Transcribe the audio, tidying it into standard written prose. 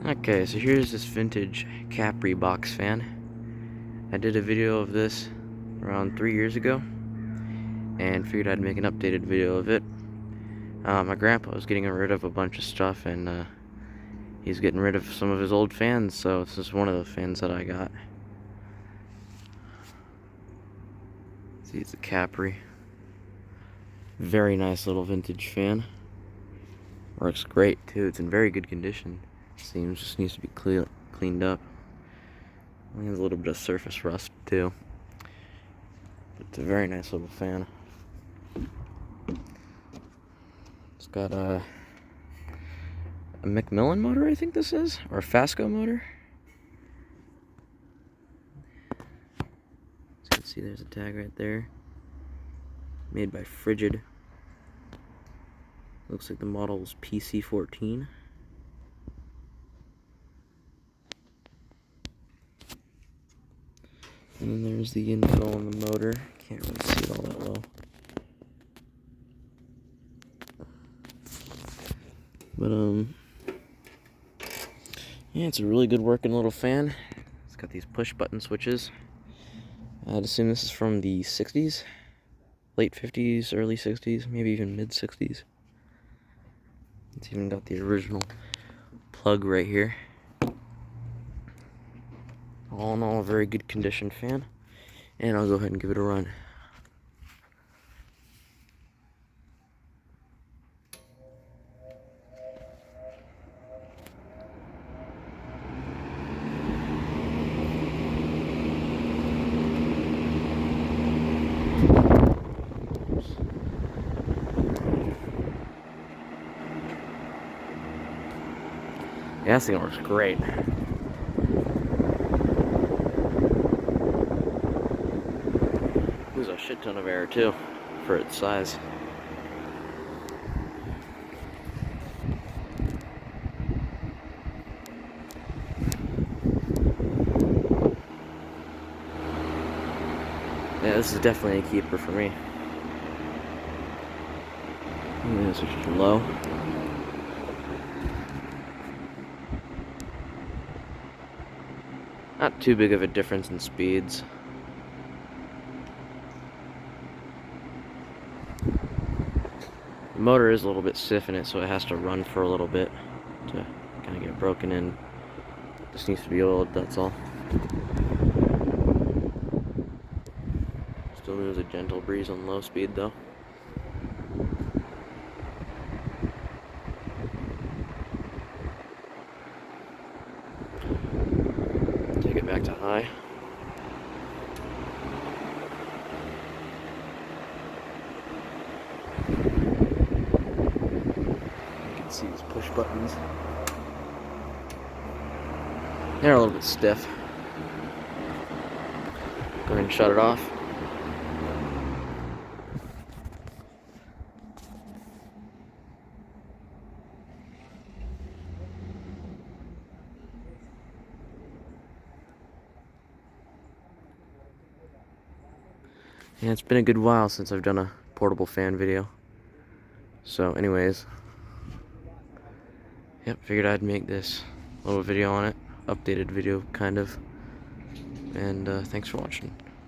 Okay, so here's this vintage Capri box fan. I did a video of this around 3 years ago and figured I'd make an updated video of it. My grandpa was getting rid of a bunch of stuff, and he's getting rid of some of his old fans, so this is one of the fans that I got. See, it's a Capri. Very nice little vintage fan. Works great too. It's in very good condition. Seems just needs to be cleaned up. It has a little bit of surface rust too. But it's a very nice little fan. It's got a Macmillan motor, I think this is, or a Fasco motor. As you can see, there's a tag right there. Made by Frigid. Looks like the model is PC-14. And then there's the info on the motor. Can't really see it all that well. But yeah, it's a really good working little fan. It's got these push button switches. I'd assume this is from the 60s, late 50s, early 60s, maybe even mid 60s. It's even got the original plug right here. All in all, a very good condition fan, and I'll go ahead and give it a run. Yeah, this thing works great. There's a shit ton of air too, for its size. Yeah, this is definitely a keeper for me. This is just low. Not too big of a difference in speeds. The motor is a little bit stiff in it, so it has to run for a little bit to kind of get broken in. Just needs to be oiled, that's all. Still moves a gentle breeze on low speed though. Take it back to high. You can see these push buttons. They're a little bit stiff. Go ahead and shut it off. Yeah, it's been a good while since I've done a portable fan video. So anyways, yep, figured I'd make this little video on it. Updated video, kind of. And thanks for watching.